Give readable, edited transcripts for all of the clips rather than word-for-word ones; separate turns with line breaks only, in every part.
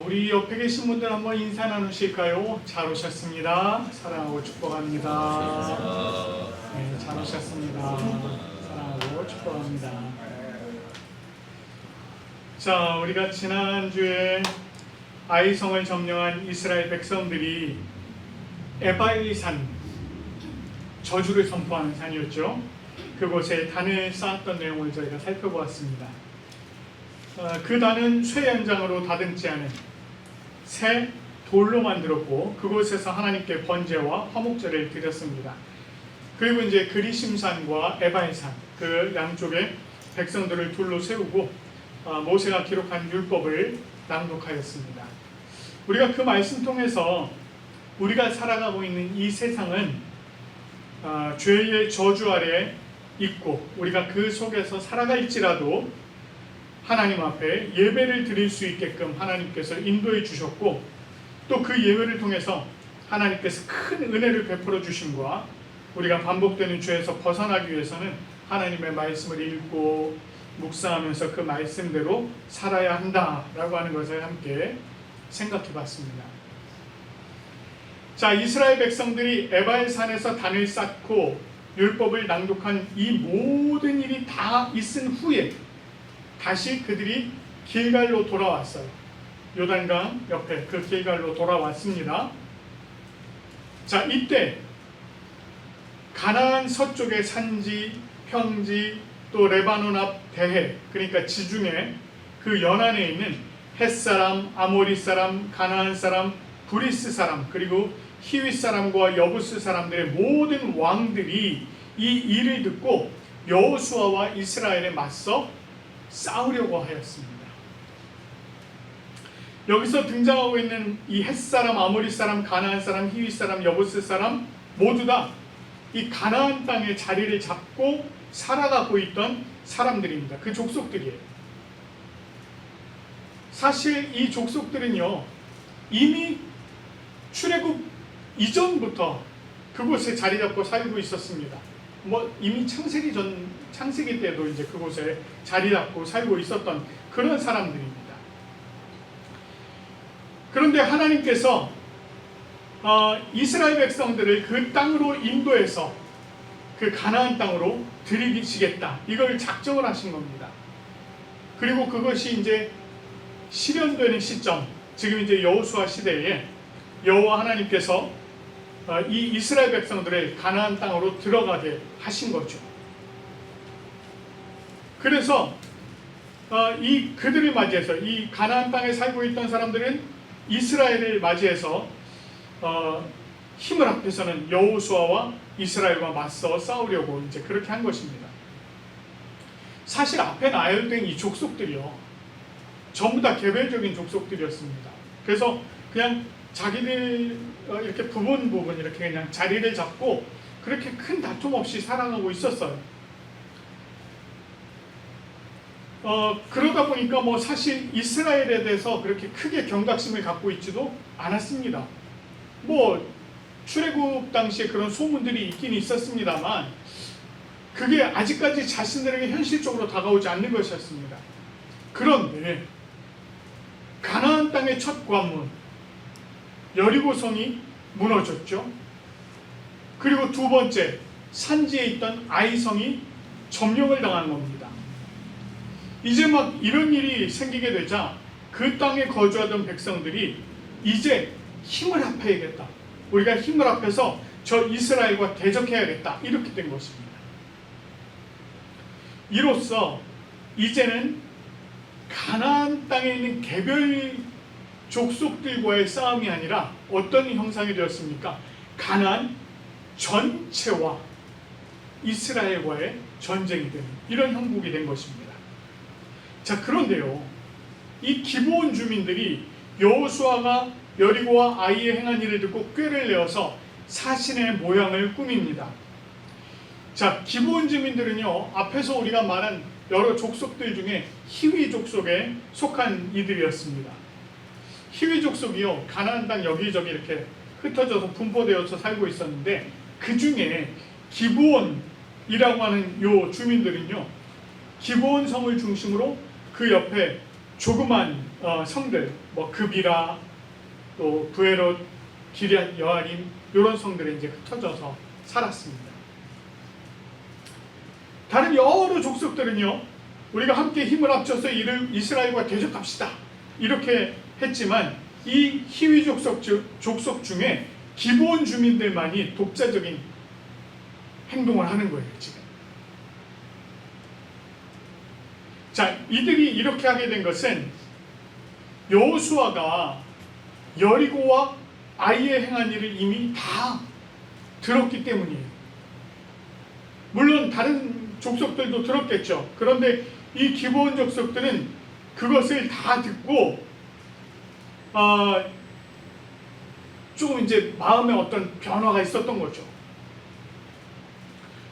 우리 옆에 계신 분들 한번 인사 나누실까요? 잘 오셨습니다. 사랑하고 축복합니다. 네, 잘 오셨습니다. 사랑하고 축복합니다. 자, 우리가 지난주에 아이성을 점령한 이스라엘 백성들이 에바의 산, 저주를 선포하는 산이었죠. 그곳에 단을 쌓았던 내용을 저희가 살펴보았습니다. 그 단은 쇠연장으로 다듬지 않은 새 돌로 만들었고 그곳에서 하나님께 번제와 화목제를 드렸습니다. 그리고 이제 그리심산과 에바의산 그 양쪽에 백성들을 둘로 세우고 모세가 기록한 율법을 낭독하였습니다. 우리가 그 말씀 통해서 우리가 살아가고 있는 이 세상은 죄의 저주 아래 있고 우리가 그 속에서 살아갈지라도 하나님 앞에 예배를 드릴 수 있게끔 하나님께서 인도해 주셨고 또 그 예배를 통해서 하나님께서 큰 은혜를 베풀어 주심과 우리가 반복되는 죄에서 벗어나기 위해서는 하나님의 말씀을 읽고 묵상하면서 그 말씀대로 살아야 한다라고 하는 것을 함께 생각해 봤습니다. 자, 이스라엘 백성들이 에바의 산에서 단을 쌓고 율법을 낭독한 이 모든 일이 다 있은 후에 다시 그들이 길갈로 돌아왔어요. 요단강 옆에 그 길갈로 돌아왔습니다. 자, 이때 가나안 서쪽의 산지, 평지, 또 레바논 앞 대해, 그러니까 지중해 그 연안에 있는 헷사람, 아모리 사람, 가나안 사람, 브리스 사람, 그리고 히윗 사람과 여부스 사람들의 모든 왕들이 이 일을 듣고 여호수아와 이스라엘에 맞서 싸우려고 하였습니다. 여기서 등장하고 있는 이 헷사람, 아모리 사람, 가나안 사람, 히윗 사람, 여부스 사람 모두 다 이 가나안 땅에 자리를 잡고 살아가고 있던 사람들입니다. 그 족속들이에요. 사실 이 족속들은요 이미 출애굽 이전부터 그곳에 자리 잡고 살고 있었습니다. 이미 창세기 때도 이제 그곳에 자리 잡고 살고 있었던 그런 사람들입니다. 그런데 하나님께서 이스라엘 백성들을 그 땅으로 인도해서 그 가나안 땅으로 들이시겠다, 이걸 작정을 하신 겁니다. 그리고 그것이 이제 실현되는 시점, 지금 이제 여호수아 시대에 여호와 하나님께서 이 이스라엘 백성들을 가나안 땅으로 들어가게 하신 거죠. 그래서 그들을 맞이해서 이 가나안 땅에 살고 있던 사람들은 이스라엘을 맞이해서 힘을 합해서는 여호수아와 이스라엘과 맞서 싸우려고 이제 그렇게 한 것입니다. 사실 앞에 나열된 이 족속들이요 전부 다 개별적인 족속들이었습니다. 그래서 그냥 자기들 이렇게 부분 이렇게 그냥 자리를 잡고 그렇게 큰 다툼 없이 살아가고 있었어요. 그러다 보니까 사실 이스라엘에 대해서 그렇게 크게 경각심을 갖고 있지도 않았습니다. 출애굽 당시에 그런 소문들이 있긴 있었습니다만 그게 아직까지 자신들에게 현실적으로 다가오지 않는 것이었습니다. 그런데 가나안 땅의 첫 관문 여리고성이 무너졌죠. 그리고 두 번째 산지에 있던 아이성이 점령을 당한 겁니다. 이제 이런 일이 생기게 되자 그 땅에 거주하던 백성들이 이제 힘을 합해야겠다, 우리가 힘을 합해서 저 이스라엘과 대적해야겠다, 이렇게 된 것입니다. 이로써 이제는 가나안 땅에 있는 개별 족속들과의 싸움이 아니라 어떤 형상이 되었습니까? 가나안 전체와 이스라엘과의 전쟁이 되는 이런 형국이 된 것입니다. 자, 그런데요 이 기브온 주민들이 여호수아가 여리고와 아이에 행한 일을 듣고 꾀를 내어서 사신의 모양을 꾸밉니다. 자, 기브온 주민들은요 앞에서 우리가 말한 여러 족속들 중에 히위 족속에 속한 이들이었습니다. 히위 족속이요 가나안 땅 여기저기 이렇게 흩어져서 분포되어서 살고 있었는데 그 중에 기브온이라고 하는 요 주민들은요 기브온 성을 중심으로 그 옆에 조그만 성들, 뭐 그비라, 또 부에롯, 기럇 여아림 이런 성들에 이제 흩어져서 살았습니다. 다른 여러 족속들은요, 우리가 함께 힘을 합쳐서 이스라엘과 대적합시다 이렇게 했지만 이 히위 족속 중에 기브온 주민들만이 독자적인 행동을 하는 거예요 지금. 자, 이들이 이렇게 하게 된 것은 여호수아가 여리고와 아이에 행한 일을 이미 다 들었기 때문이에요. 물론 다른 족속들도 들었겠죠. 그런데 이 기브온 족속들은 그것을 다 듣고 조금 이제 마음에 어떤 변화가 있었던 거죠.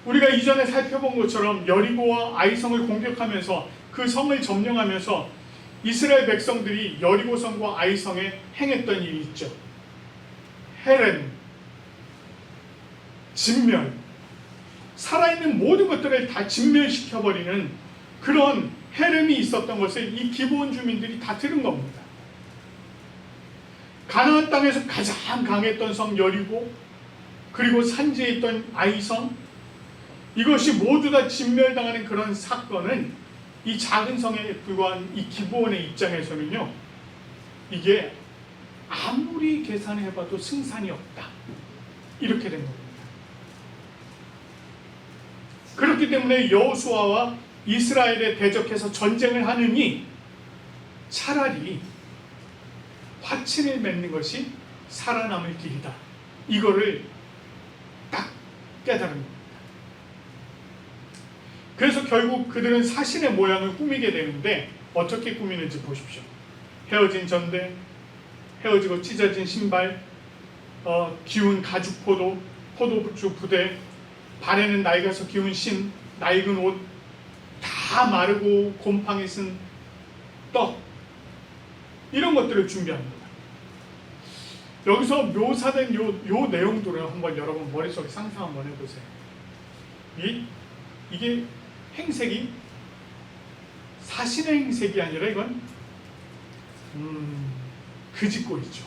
우리가 이전에 살펴본 것처럼 여리고와 아이성을 공격하면서 그 성을 점령하면서 이스라엘 백성들이 여리고 성과 아이성에 행했던 일이 있죠. 헤렘, 진멸, 살아있는 모든 것들을 다 진멸시켜버리는 그런 헤렘이 있었던 것을 이 기브온 주민들이 다 들은 겁니다. 가나안 땅에서 가장 강했던 성 여리고, 그리고 산지에 있던 아이성, 이것이 모두 다 진멸당하는 그런 사건은 이 작은 성에 불과한 이 기브온의 입장에서는요, 이게 아무리 계산해봐도 승산이 없다 이렇게 된 겁니다. 그렇기 때문에 여호수아와 이스라엘에 대적해서 전쟁을 하느니 차라리 화친을 맺는 것이 살아남을 길이다, 이거를 딱 깨달은 겁니다. 그래서 결국 그들은 사신의 모양을 꾸미게 되는데 어떻게 꾸미는지 보십시오. 헤어진 전대, 헤어지고 찢어진 신발, 기운 가죽 포도주 부대, 발에는 낡아서 기운 신, 낡은 옷, 다 마르고 곰팡이 쓴 떡, 이런 것들을 준비합니다. 여기서 묘사된 요 내용들을 한번 여러분 머릿속에 상상 한번 해보세요. 이게 행색이 사신의 행색이 아니라 이건 그짓골이죠.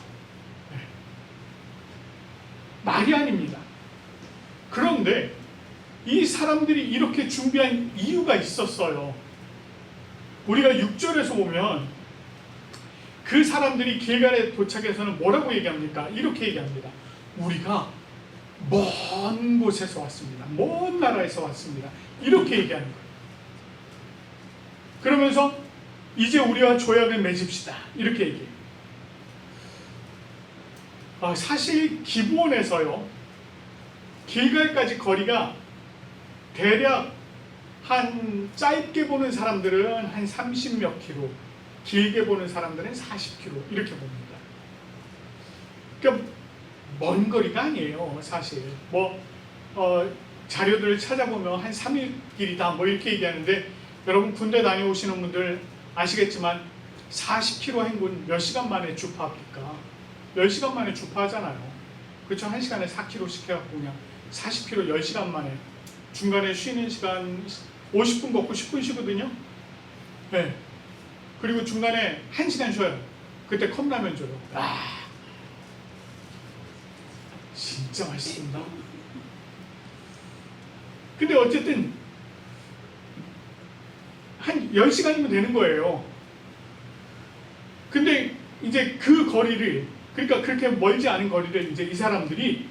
네. 말이 아닙니다. 그런데 이 사람들이 이렇게 준비한 이유가 있었어요. 우리가 6절에서 보면 그 사람들이 길갈에 도착해서는 뭐라고 얘기합니까? 이렇게 얘기합니다. 우리가 먼 곳에서 왔습니다. 먼 나라에서 왔습니다. 이렇게 얘기하는 거예요. 그러면서 이제 우리와 조약을 맺읍시다 이렇게 얘기해요. 사실 기브온에서요, 길갈까지 거리가 대략 한 짧게 보는 사람들은 한 30몇 킬로, 길게 보는 사람들은 40킬로 이렇게 봅니다. 그러니까 먼 거리가 아니에요. 사실 자료들을 찾아보면 한 3일 길이다 뭐 이렇게 얘기하는데, 여러분 군대 다녀오시는 분들 아시겠지만 40km 행군 몇 시간 만에 주파합니까? 10시간 만에 주파하잖아요. 그렇죠? 1시간에 4km씩 해갖고 그냥 40km 10시간 만에, 중간에 쉬는 시간 50분 걷고 10분 쉬거든요. 네. 그리고 중간에 1시간 쉬어요. 그때 컵라면 줘요. 진짜 맛있습니다. 근데 어쨌든 한 10시간이면 되는 거예요. 근데 이제 그 거리를, 그러니까 그렇게 멀지 않은 거리를 이제 이 사람들이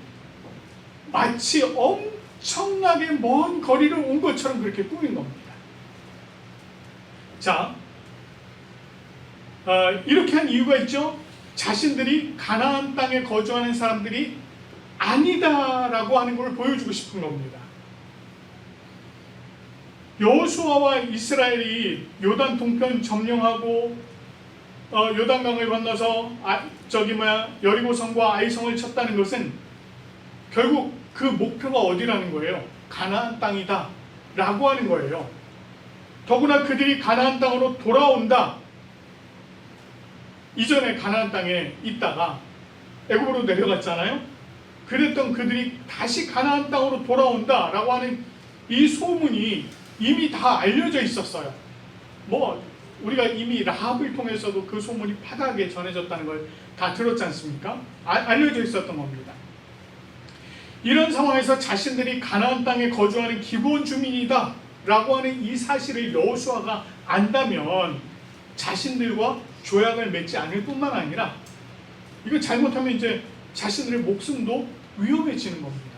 마치 엄청나게 먼 거리를 온 것처럼 그렇게 꾸민 겁니다. 자, 이렇게 한 이유가 있죠. 자신들이 가나안 땅에 거주하는 사람들이 아니다라고 하는 걸 보여주고 싶은 겁니다. 여호수아와 이스라엘이 요단 동편 점령하고 요단강을 건너서 여리고성과 아이성을 쳤다는 것은 결국 그 목표가 어디라는 거예요? 가나안 땅이다 라고 하는 거예요. 더구나 그들이 가나안 땅으로 돌아온다. 이전에 가나안 땅에 있다가 애굽으로 내려갔잖아요. 그랬던 그들이 다시 가나안 땅으로 돌아온다 라고 하는 이 소문이 이미 다 알려져 있었어요. 우리가 이미 라합을 통해서도 그 소문이 파다하게 전해졌다는 걸 다 들었지 않습니까? 알려져 있었던 겁니다. 이런 상황에서 자신들이 가나안 땅에 거주하는 기본 주민이다 라고 하는 이 사실을 여호수아가 안다면 자신들과 조약을 맺지 않을 뿐만 아니라 이거 잘못하면 이제 자신들의 목숨도 위험해지는 겁니다.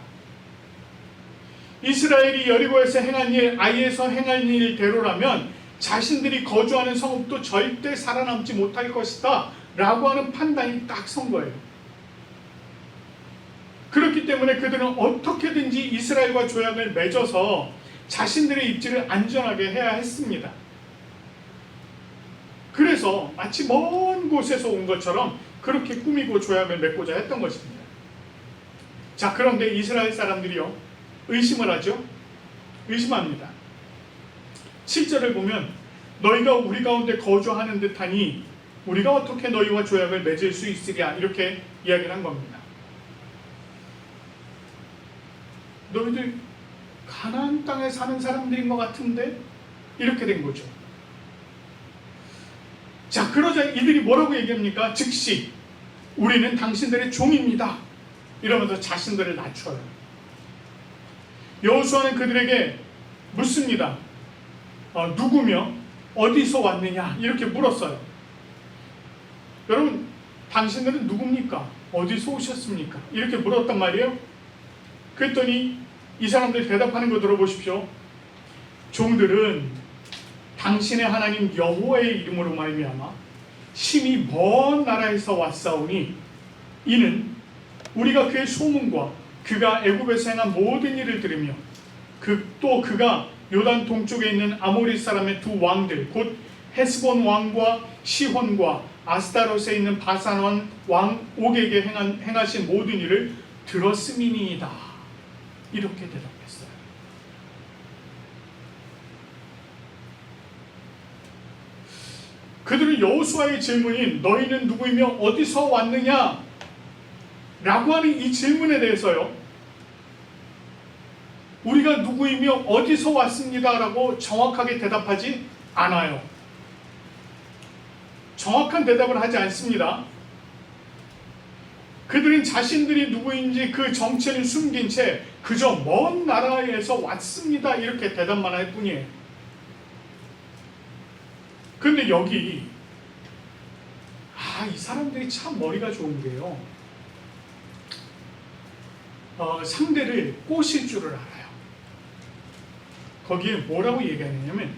이스라엘이 여리고에서 행한 일, 아이에서 행한 일대로라면 자신들이 거주하는 성읍도 절대 살아남지 못할 것이다 라고 하는 판단이 딱 선 거예요. 그렇기 때문에 그들은 어떻게든지 이스라엘과 조약을 맺어서 자신들의 입지를 안전하게 해야 했습니다. 그래서 마치 먼 곳에서 온 것처럼 그렇게 꾸미고 조약을 맺고자 했던 것입니다. 자, 그런데 이스라엘 사람들이요, 의심을 하죠. 의심합니다. 7절을 보면 너희가 우리 가운데 거주하는 듯하니 우리가 어떻게 너희와 조약을 맺을 수 있으랴 이렇게 이야기를 한 겁니다. 너희들 가나안 땅에 사는 사람들인 것 같은데 이렇게 된 거죠. 자, 그러자 이들이 뭐라고 얘기합니까? 즉시 우리는 당신들의 종입니다 이러면서 자신들을 낮춰요. 여호수아는 그들에게 묻습니다. 누구며 어디서 왔느냐 이렇게 물었어요. 여러분, 당신들은 누굽니까? 어디서 오셨습니까? 이렇게 물었단 말이에요. 그랬더니 이 사람들 대답하는 거 들어보십시오. 종들은 당신의 하나님 여호와의 이름으로 말미암아 심히 먼 나라에서 왔사오니 이는 우리가 그의 소문과 그가 애굽에서 행한 모든 일을 들으며 또 그가 요단 동쪽에 있는 아모리 사람의 두 왕들 곧 헤스본 왕과 시혼과 아스타롯에 있는 바산 왕 옥에게 행하신 모든 일을 들었음이니이다 이렇게 대답했어요. 그들은 여호수아의 질문인 너희는 누구이며 어디서 왔느냐 라고 하는 이 질문에 대해서요, 우리가 누구이며 어디서 왔습니다 라고 정확하게 대답하지 않아요. 정확한 대답을 하지 않습니다. 그들은 자신들이 누구인지 그 정체를 숨긴 채 그저 먼 나라에서 왔습니다 이렇게 대답만 할 뿐이에요. 그런데 여기 이 사람들이 참 머리가 좋은 게요, 상대를 꼬실 줄을 알아요. 거기에 뭐라고 얘기하느냐면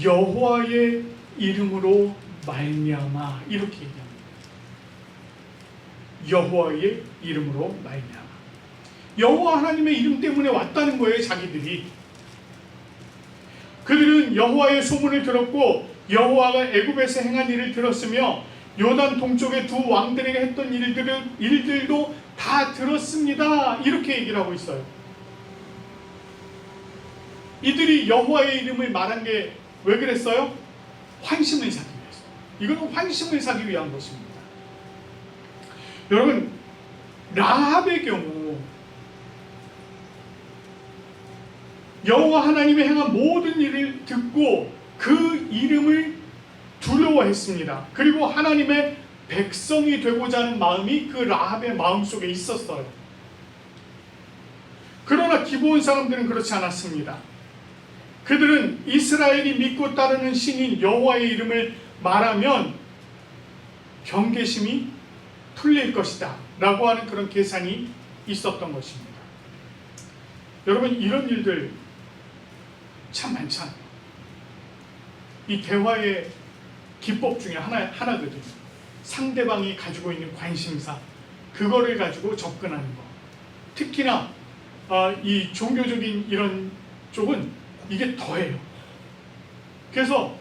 여호와의 이름으로 말미암아 이렇게 얘기합니다. 여호와의 이름으로 말미암아. 여호와 하나님의 이름 때문에 왔다는 거예요. 자기들이. 그들은 여호와의 소문을 들었고 여호와가 애굽에서 행한 일을 들었으며 요단 동쪽의 두 왕들에게 했던 일들도 다 들었습니다 이렇게 얘기를 하고 있어요. 이들이 여호와의 이름을 말한 게 왜 그랬어요? 환심을 사기 위해서. 이건 환심을 사기 위한 것입니다. 여러분, 라합의 경우 여호와 하나님이 행한 모든 일을 듣고 그 이름을 두려워했습니다. 그리고 하나님의 백성이 되고자 하는 마음이 그 라합의 마음속에 있었어요. 그러나 기브온 사람들은 그렇지 않았습니다. 그들은 이스라엘이 믿고 따르는 신인 여호와의 이름을 말하면 경계심이 풀릴 것이다 라고 하는 그런 계산이 있었던 것입니다. 여러분, 이런 일들 참 많잖아요. 이 대화의 기법 중에 하나거든요. 상대방이 가지고 있는 관심사, 그거를 가지고 접근하는 거. 특히나 이 종교적인 이런 쪽은 이게 더해요. 그래서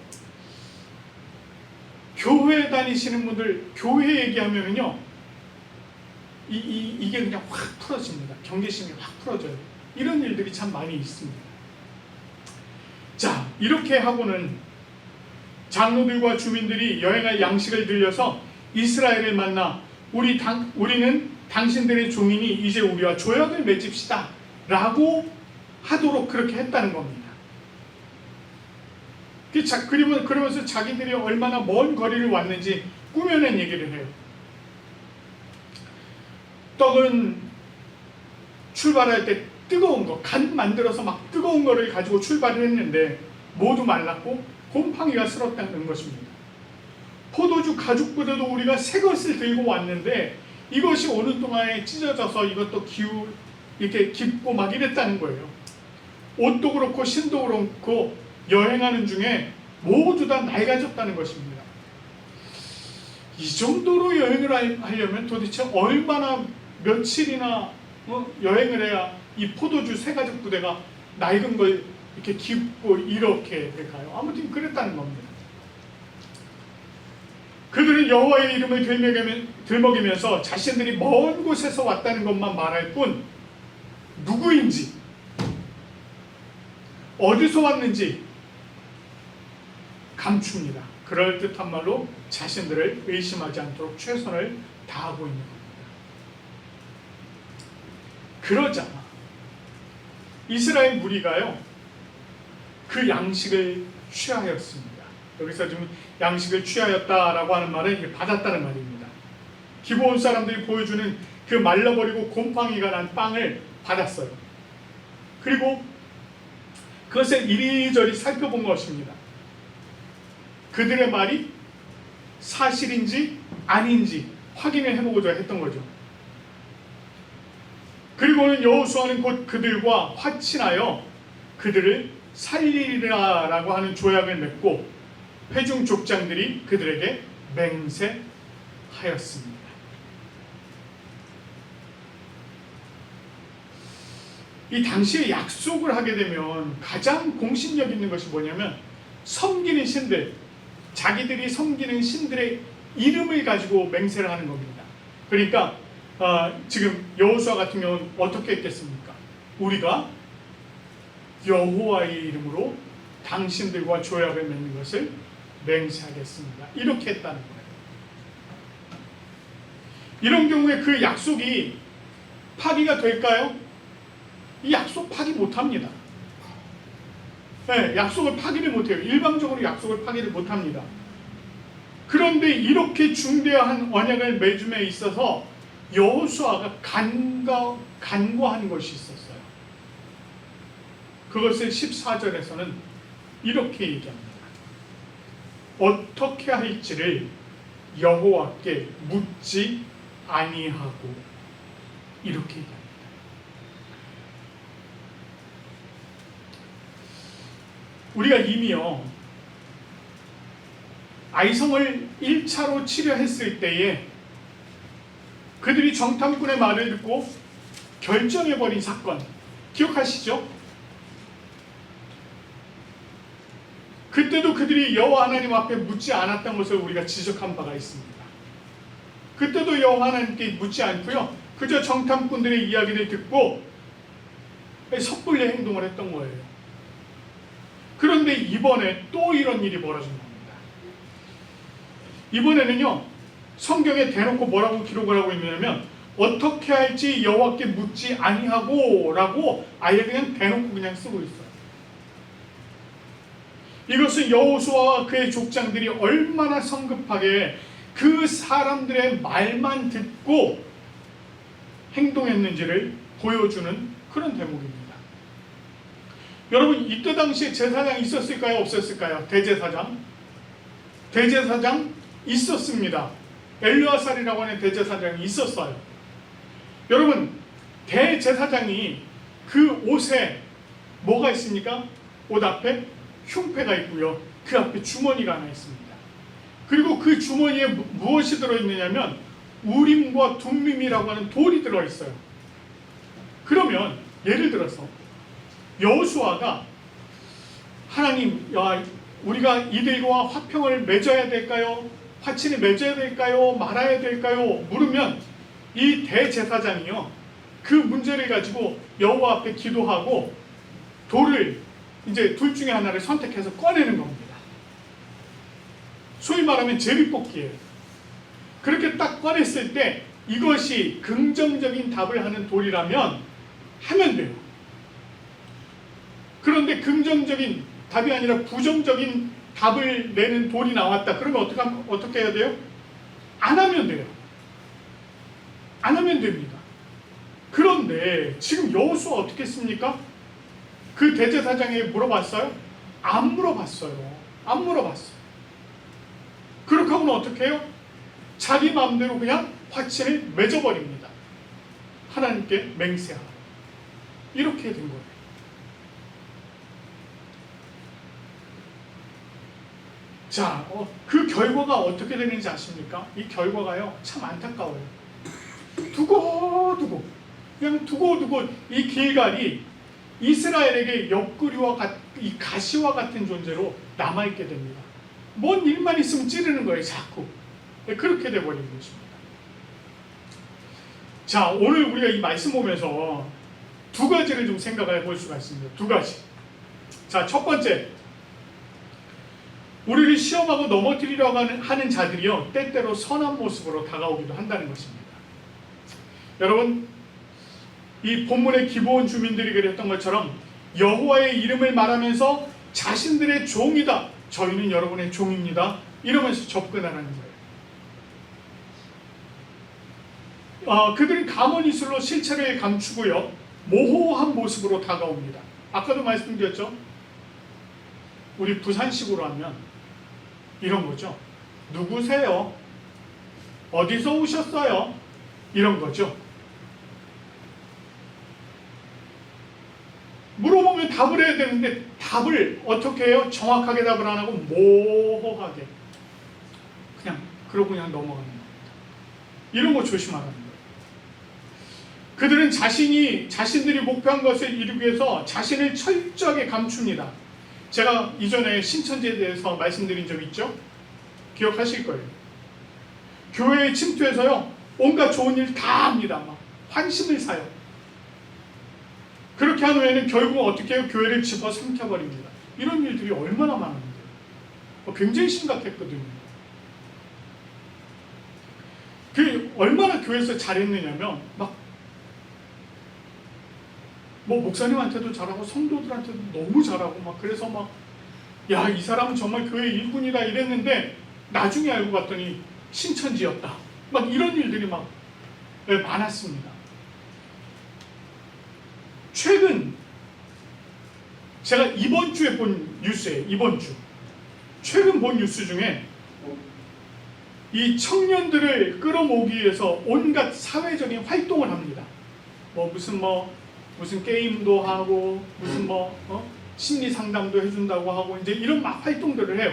교회 다니시는 분들, 교회 얘기하면은요, 이게 그냥 확 풀어집니다. 경계심이 확 풀어져요. 이런 일들이 참 많이 있습니다. 자, 이렇게 하고는 장로들과 주민들이 여행할 양식을 들려서 이스라엘을 만나 우리는 당신들의 종이니 이제 우리와 조약을 맺읍시다 라고 하도록 그렇게 했다는 겁니다. 그러면서 자기들이 얼마나 먼 거리를 왔는지 꾸며낸 얘기를 해요. 떡은 출발할 때 뜨거운 거, 간 만들어서 막 뜨거운 거를 가지고 출발을 했는데 모두 말랐고 곰팡이가 슬었다는 것입니다. 포도주 가죽보다도 우리가 새 것을 들고 왔는데 이것이 오는 동안에 찢어져서 이것도 이렇게 깊고 막 이랬다는 거예요. 옷도 그렇고 신도 그렇고 여행하는 중에 모두 다 낡아졌다는 것입니다. 이 정도로 여행을 하려면 도대체 얼마나 며칠이나 여행을 해야 이 포도주 새 가죽 부대가 낡은 걸 이렇게 깊고 이렇게 될까요? 아무튼 그랬다는 겁니다. 그들은 여호와의 이름을 들먹이면서 자신들이 먼 곳에서 왔다는 것만 말할 뿐 누구인지 어디서 왔는지 감춥니다. 그럴듯한 말로 자신들을 의심하지 않도록 최선을 다하고 있는 겁니다. 그러자 이스라엘 무리가요 그 양식을 취하였습니다. 여기서 지금 양식을 취하였다라고 하는 말은 받았다는 말입니다. 기브온 사람들이 보여주는 그 말라버리고 곰팡이가 난 빵을 받았어요. 그리고 그것을 이리저리 살펴본 것입니다. 그들의 말이 사실인지 아닌지 확인을 해보고자 했던 거죠. 그리고는 여호수아는 곧 그들과 화친하여 그들을 살리리라라고 하는 조약을 맺고 회중 족장들이 그들에게 맹세하였습니다. 이 당시에 약속을 하게 되면 가장 공신력 있는 것이 뭐냐면 섬기는 신들, 자기들이 섬기는 신들의 이름을 가지고 맹세를 하는 겁니다. 그러니까 지금 여호수아 같은 경우는 어떻게 했겠습니까? 우리가 여호와의 이름으로 당신들과 조약을 맺는 것을 맹세하겠습니다. 이렇게 했다는 거예요. 이런 경우에 그 약속이 파기가 될까요? 이 약속 파기 못합니다. 네, 약속을 파기를 못해요. 일방적으로 약속을 파기를 못합니다. 그런데 이렇게 중대한 언약을 맺음에 있어서 여호수아가 간과한 것이 있었어요. 그것을 14절에서는 이렇게 얘기합니다. 어떻게 할지를 여호와께 묻지 아니하고 이렇게 얘기합니다. 우리가 이미요 아이성을 1차로 치려했을 때에 그들이 정탐꾼의 말을 듣고 결정해버린 사건 기억하시죠? 그때도 그들이 여호와 하나님 앞에 묻지 않았던 것을 우리가 지적한 바가 있습니다. 그때도 여호와 하나님께 묻지 않고요 그저 정탐꾼들의 이야기를 듣고 섣불리 행동을 했던 거예요. 그런데 이번에 또 이런 일이 벌어진 겁니다. 이번에는요 성경에 대놓고 뭐라고 기록을 하고 있냐면 어떻게 할지 여호와께 묻지 아니하고 라고 아예 그냥 대놓고 그냥 쓰고 있어요. 이것은 여호수아와 그의 족장들이 얼마나 성급하게 그 사람들의 말만 듣고 행동했는지를 보여주는 그런 대목입니다. 여러분 이때 당시에 제사장이 있었을까요? 없었을까요? 대제사장 있었습니다. 엘르아살이라고 하는 대제사장이 있었어요. 여러분 대제사장이 그 옷에 뭐가 있습니까? 옷 앞에 흉패가 있고요 그 앞에 주머니가 하나 있습니다. 그리고 그 주머니에 무엇이 들어있느냐면 우림과 둠림이라고 하는 돌이 들어있어요. 그러면 예를 들어서 여호수아가 하나님 우리가 이들과 화평을 맺어야 될까요? 화친을 맺어야 될까요? 말아야 될까요? 물으면 이 대제사장이요 그 문제를 가지고 여호와 앞에 기도하고 돌을 이제 둘 중에 하나를 선택해서 꺼내는 겁니다. 소위 말하면 제비뽑기예요. 그렇게 딱 꺼냈을 때 이것이 긍정적인 답을 하는 돌이라면 하면 돼요. 그런데 긍정적인 답이 아니라 부정적인 답을 내는 돌이 나왔다. 그러면 어떻게 해야 돼요? 안 하면 돼요. 안 하면 됩니다. 그런데 지금 여호수아 어떻게 했습니까? 그 대제사장에게 물어봤어요? 안 물어봤어요. 안 물어봤어요. 그렇게 하면 어떻게 해요? 자기 마음대로 그냥 화친을 맺어버립니다. 하나님께 맹세하라. 이렇게 된 거예요. 자, 그 결과가 어떻게 되는지 아십니까? 이 결과가요, 참 안타까워요. 두고두고, 그냥 두고두고 이 길갈이 이스라엘에게 옆구리와 이 가시와 같은 존재로 남아있게 됩니다. 뭔 일만 있으면 찌르는 거예요, 자꾸. 그렇게 돼버린 것입니다. 자, 오늘 우리가 이 말씀 보면서 두 가지를 좀 생각해 볼 수가 있습니다. 두 가지. 자, 첫 번째, 우리를 시험하고 넘어뜨리려고 하는 자들이요, 때때로 선한 모습으로 다가오기도 한다는 것입니다. 여러분, 이 본문의 기브온 주민들이 그랬던 것처럼 여호와의 이름을 말하면서 자신들의 종이다, 저희는 여러분의 종입니다, 이러면서 접근하라는 거예요. 그들은 가문이슬로 실체를 감추고요, 모호한 모습으로 다가옵니다. 아까도 말씀드렸죠. 우리 부산식으로 하면 이런 거죠. 누구세요? 어디서 오셨어요? 이런 거죠. 물어보면 답을 해야 되는데 답을 어떻게 해요? 정확하게 답을 안 하고 모호하게 그냥 그러고 그냥 넘어가는 겁니다. 이런 거 조심하라는 거예요. 그들은 자신들이 목표한 것을 이루기 위해서 자신을 철저하게 감춥니다. 제가 이전에 신천지에 대해서 말씀드린 적 있죠? 기억하실 거예요. 교회에 침투해서요, 온갖 좋은 일 다 합니다. 막 환심을 사요. 그렇게 한 후에는 결국은 어떻게 해요? 교회를 집어삼켜버립니다. 이런 일들이 얼마나 많은데, 굉장히 심각했거든요. 그 얼마나 교회에서 잘했느냐면 뭐 목사님한테도 잘하고 성도들한테도 너무 잘하고 막, 그래서 막 야, 이 사람은 정말 교회 일꾼이다 이랬는데 나중에 알고 봤더니 신천지였다. 막 이런 일들이 막 많았습니다. 최근 제가 이번 주에 본 뉴스예요. 이번 주 최근 본 뉴스 중에 이 청년들을 끌어모으기 위해서 온갖 사회적인 활동을 합니다. 무슨 게임도 하고 무슨 심리 상담도 해준다고 하고 이제 이런 막 활동들을 해요.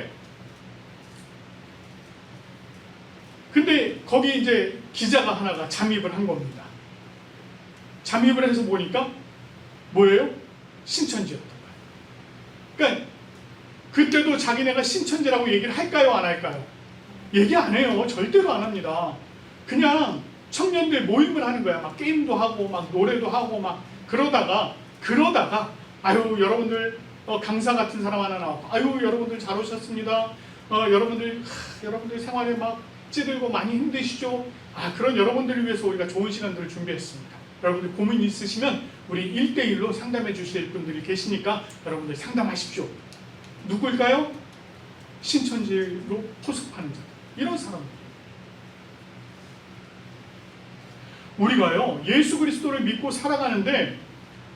근데 거기 이제 기자가 하나가 잠입을 한 겁니다. 잠입을 해서 보니까 뭐예요? 신천지였던 거예요. 그러니까 그때도 자기네가 신천지라고 얘기를 할까요? 안 할까요? 얘기 안 해요. 절대로 안 합니다. 그냥 청년들 모임을 하는 거야. 막 게임도 하고 막 노래도 하고 막 그러다가 아유 여러분들 강사 같은 사람 하나 나왔고, 아유 여러분들 잘 오셨습니다. 여러분들 생활에 막 찌들고 많이 힘드시죠? 그런 여러분들을 위해서 우리가 좋은 시간들을 준비했습니다. 여러분들 고민 있으시면 우리 1대1로 상담해 주실 분들이 계시니까 여러분들 상담하십시오. 누구일까요? 신천지로 포섭하는 자들, 이런 사람들. 우리가요, 예수 그리스도를 믿고 살아가는데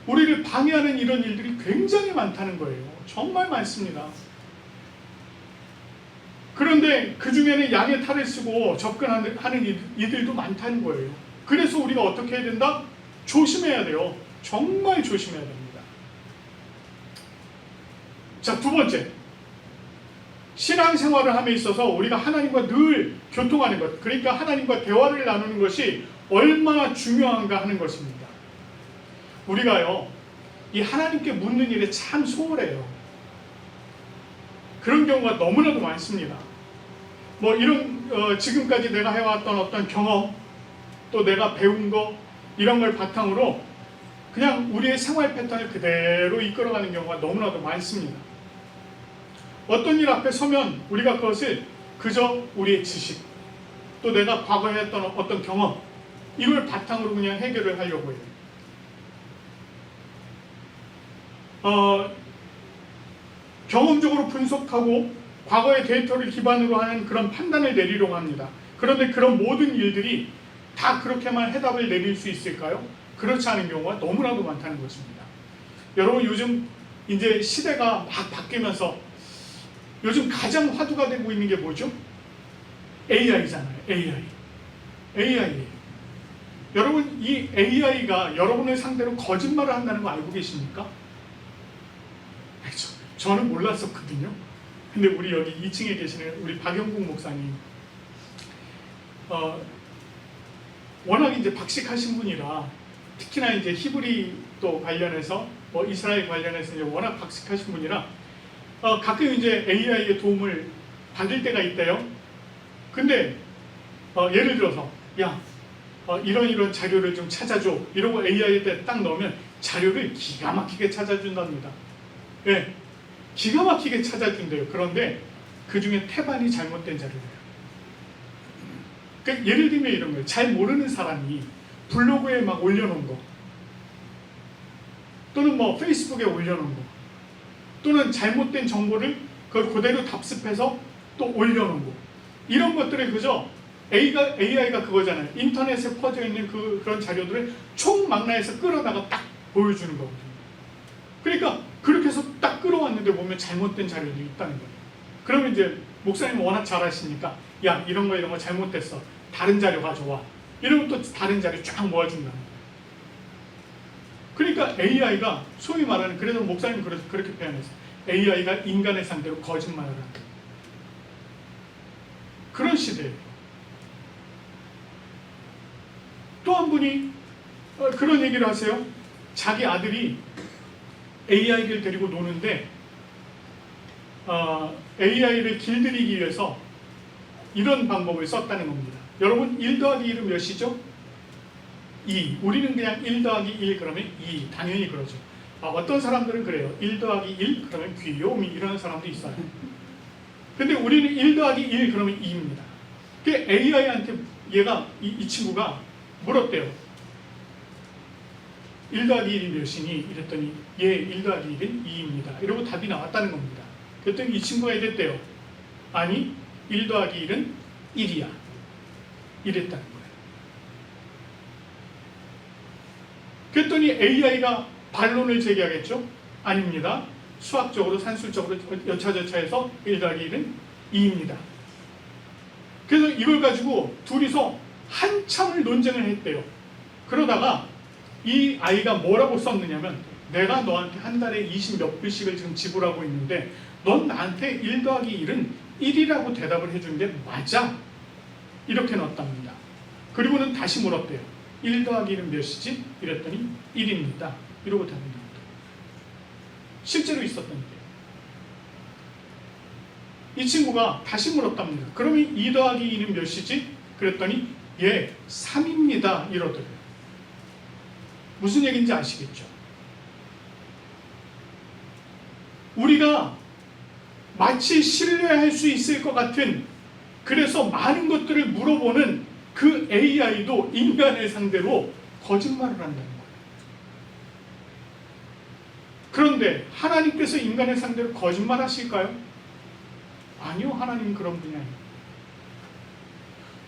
우리를 방해하는 이런 일들이 굉장히 많다는 거예요. 정말 많습니다. 그런데 그 중에는 양의 탈을 쓰고 접근하는 이들도 많다는 거예요. 그래서 우리가 어떻게 해야 된다? 조심해야 돼요. 정말 조심해야 됩니다. 자, 두 번째, 신앙생활을 함에 있어서 우리가 하나님과 늘 교통하는 것, 그러니까 하나님과 대화를 나누는 것이 얼마나 중요한가 하는 것입니다. 우리가요, 이 하나님께 묻는 일에 참 소홀해요. 그런 경우가 너무나도 많습니다. 지금까지 내가 해왔던 어떤 경험, 또 내가 배운 거, 이런 걸 바탕으로 그냥 우리의 생활 패턴을 그대로 이끌어가는 경우가 너무나도 많습니다. 어떤 일 앞에 서면 우리가 그것을 그저 우리의 지식, 또 내가 과거에 했던 어떤 경험, 이걸 바탕으로 그냥 해결을 하려고 해요. 경험적으로 분석하고 과거의 데이터를 기반으로 하는 그런 판단을 내리려고 합니다. 그런데 그런 모든 일들이 다 그렇게만 해답을 내릴 수 있을까요? 그렇지 않은 경우가 너무나도 많다는 것입니다. 여러분, 요즘 이제 시대가 막 바뀌면서 요즘 가장 화두가 되고 있는 게 뭐죠? AI잖아요. AI예요. 여러분, 이 AI가 여러분을 상대로 거짓말을 한다는 거 알고 계십니까? 저는 몰랐었거든요. 근데 우리 여기 2층에 계시는 우리 박영국 목사님, 워낙 이제 박식하신 분이라, 특히나 이제 히브리 또 관련해서 이스라엘 관련해서 이제 워낙 박식하신 분이라 가끔 이제 AI의 도움을 받을 때가 있대요. 근데 예를 들어서 야, 이런 자료를 좀 찾아줘 이러고 AI에 딱 넣으면 자료를 기가 막히게 찾아준답니다. 예, 기가 막히게 찾아준대요. 그런데 그 중에 태반이 잘못된 자료예요. 그러니까 예를 들면 이런 거예요. 잘 모르는 사람이 블로그에 막 올려놓은 거, 또는 뭐 페이스북에 올려놓은 거, 또는 잘못된 정보를 그걸 그대로 답습해서 또 올려놓은 거, 이런 것들을 그저 AI가 그거잖아요. 인터넷에 퍼져 있는 그런 자료들을 총망라해서 끌어다가 딱 보여주는 거거든요. 그러니까 그렇게 해서 딱 끌어왔는데 보면 잘못된 자료들이 있다는 거예요. 그러면 이제 목사님은 워낙 잘 아시니까 야, 이런 거 잘못됐어, 다른 자료 가져와, 이러면 또 다른 자료 쫙 모아준다는 거예요. 그러니까 AI가 소위 말하는, 그래서 목사님 그렇게 표현했어요. AI가 인간의 상대로 거짓말을 한다. 그런 시대예요. 또 한 분이 그런 얘기를 하세요. 자기 아들이 AI를 데리고 노는데 AI를 길들이기 위해서 이런 방법을 썼다는 겁니다. 여러분, 1 더하기 1은 몇이죠? 2. 우리는 그냥 1 더하기 1 그러면 2. 당연히 그러죠. 어떤 사람들은 그래요. 1 더하기 1 그러면 귀요미, 이런 사람도 있어요. 근데 우리는 1 더하기 1 그러면 2입니다. 그 AI한테 얘가 이 친구가 물었대요. 1 더하기 1이 몇이니? 이랬더니 1 더하기 1은 2입니다. 이러고 답이 나왔다는 겁니다. 그랬더니 이 친구가 이랬대요. 아니, 1 더하기 1은 1이야. 이랬다는 거예요. 그랬더니 AI가 반론을 제기하겠죠? 아닙니다. 수학적으로, 산술적으로 여차저차해서 1 더하기 1은 2입니다. 그래서 이걸 가지고 둘이서 한참을 논쟁을 했대요. 그러다가 이 아이가 뭐라고 썼느냐면, 내가 너한테 한 달에 20 몇 불씩을 지금 지불하고 있는데 넌 나한테 1 더하기 1은 1이라고 대답을 해준 게 맞아? 이렇게 넣었답니다. 그리고는 다시 물었대요. 1 더하기 1은 몇이지? 이랬더니 1입니다. 이러고 답이 나왔다. 실제로 있었던 일이에요. 이 친구가 다시 물었답니다. 그러면 2 더하기 2는 몇이지? 그랬더니 3입니다. 이러더래요. 무슨 얘기인지 아시겠죠? 우리가 마치 신뢰할 수 있을 것 같은, 그래서 많은 것들을 물어보는 그 AI도 인간을 상대로 거짓말을 한다는 거예요. 그런데 하나님께서 인간을 상대로 거짓말 하실까요? 아니요, 하나님은 그런 분이 아니에요.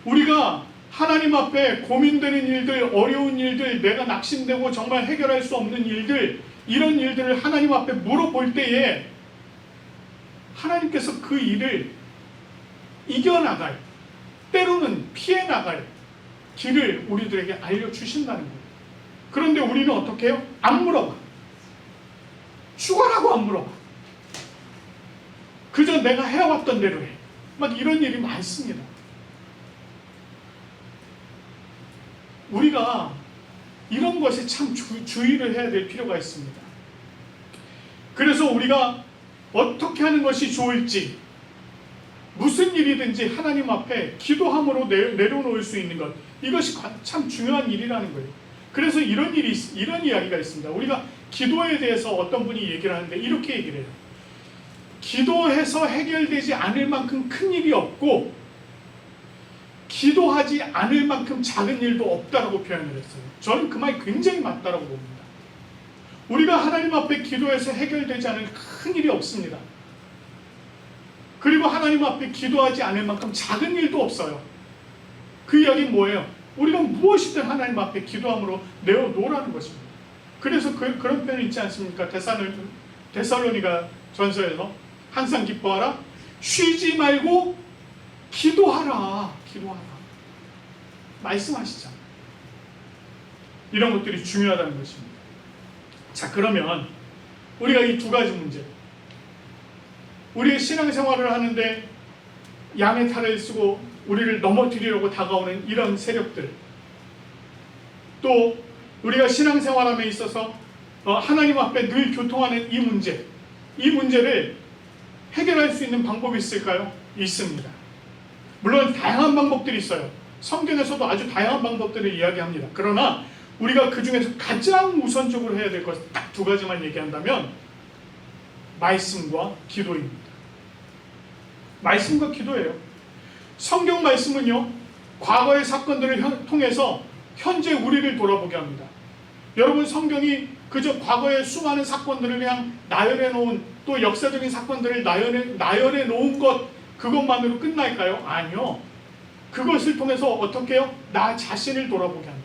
우리가 하나님 앞에 고민되는 일들, 어려운 일들, 내가 낙심되고 정말 해결할 수 없는 일들, 이런 일들을 하나님 앞에 물어볼 때에 하나님께서 그 일을 이겨나갈, 때로는 피해나갈 길을 우리들에게 알려주신다는 거예요. 그런데 우리는 어떻게 해요? 안 물어봐. 죽어라고 안 물어봐. 그저 내가 해왔던 대로 해. 막 이런 일이 많습니다. 우리가 이런 것에 참 주의를 해야 될 필요가 있습니다. 그래서 우리가 어떻게 하는 것이 좋을지, 무슨 일이든지 하나님 앞에 기도함으로 내려놓을 수 있는 것, 이것이 참 중요한 일이라는 거예요. 그래서 이런 이야기가 있습니다. 우리가 기도에 대해서 어떤 분이 얘기를 하는데 이렇게 얘기를 해요. 기도해서 해결되지 않을 만큼 큰 일이 없고 기도하지 않을 만큼 작은 일도 없다라고 표현을 했어요. 저는 그 말이 굉장히 맞다라고 봅니다. 우리가 하나님 앞에 기도해서 해결되지 않을 큰 일이 없습니다. 그리고 하나님 앞에 기도하지 않을 만큼 작은 일도 없어요. 그 이야기는 뭐예요? 우리가 무엇이든 하나님 앞에 기도함으로 내어놓으라는 것입니다. 그래서 그런 표현이 있지 않습니까? 데살로니가 전서에서 항상 기뻐하라, 쉬지 말고 기도하라, 기도하라 말씀하시잖아요. 이런 것들이 중요하다는 것입니다. 자, 그러면 우리가 이 두 가지 문제, 우리의 신앙생활을 하는데 양의 탈을 쓰고 우리를 넘어뜨리려고 다가오는 이런 세력들, 또 우리가 신앙생활함에 있어서 하나님 앞에 늘 교통하는 이 문제를 해결할 수 있는 방법이 있을까요? 있습니다. 물론 다양한 방법들이 있어요. 성경에서도 아주 다양한 방법들을 이야기합니다. 그러나 우리가 그 중에서 가장 우선적으로 해야 될 것은 딱 두 가지만 얘기한다면 말씀과 기도입니다. 말씀과 기도예요. 성경 말씀은요, 과거의 사건들을 통해서 현재 우리를 돌아보게 합니다. 여러분, 성경이 그저 과거의 수많은 사건들을 그냥 나열해 놓은, 또 역사적인 사건들을 나열해 놓은 그것만으로 끝날까요? 아니요. 그것을 통해서 어떻게 해요? 나 자신을 돌아보게 한다.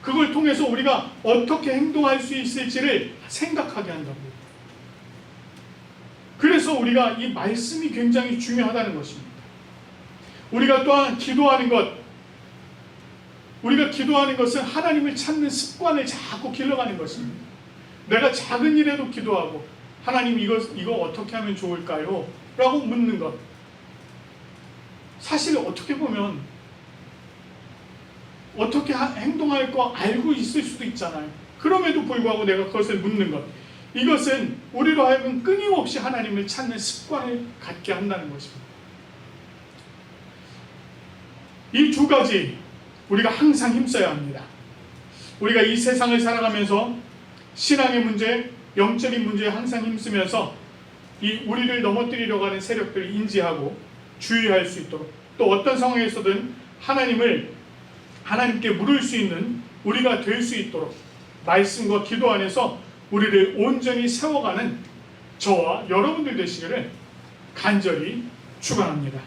그걸 통해서 우리가 어떻게 행동할 수 있을지를 생각하게 한다고요. 그래서 우리가 이 말씀이 굉장히 중요하다는 것입니다. 우리가 또한 기도하는 것은 하나님을 찾는 습관을 자꾸 길러가는 것입니다. 내가 작은 일에도 기도하고, 하나님 이거 어떻게 하면 좋을까요? 라고 묻는 것. 사실 어떻게 보면 어떻게 행동할 거 알고 있을 수도 있잖아요. 그럼에도 불구하고 내가 그것을 묻는 것, 이것은 우리로 하여금 끊임없이 하나님을 찾는 습관을 갖게 한다는 것입니다. 이 두 가지 우리가 항상 힘써야 합니다. 우리가 이 세상을 살아가면서 신앙의 문제, 영적인 문제에 항상 힘쓰면서 이 우리를 넘어뜨리려고 하는 세력들을 인지하고 주의할 수 있도록, 또 어떤 상황에서든 하나님께 물을 수 있는 우리가 될 수 있도록 말씀과 기도 안에서 우리를 온전히 세워가는 저와 여러분들 되시기를 간절히 축원합니다.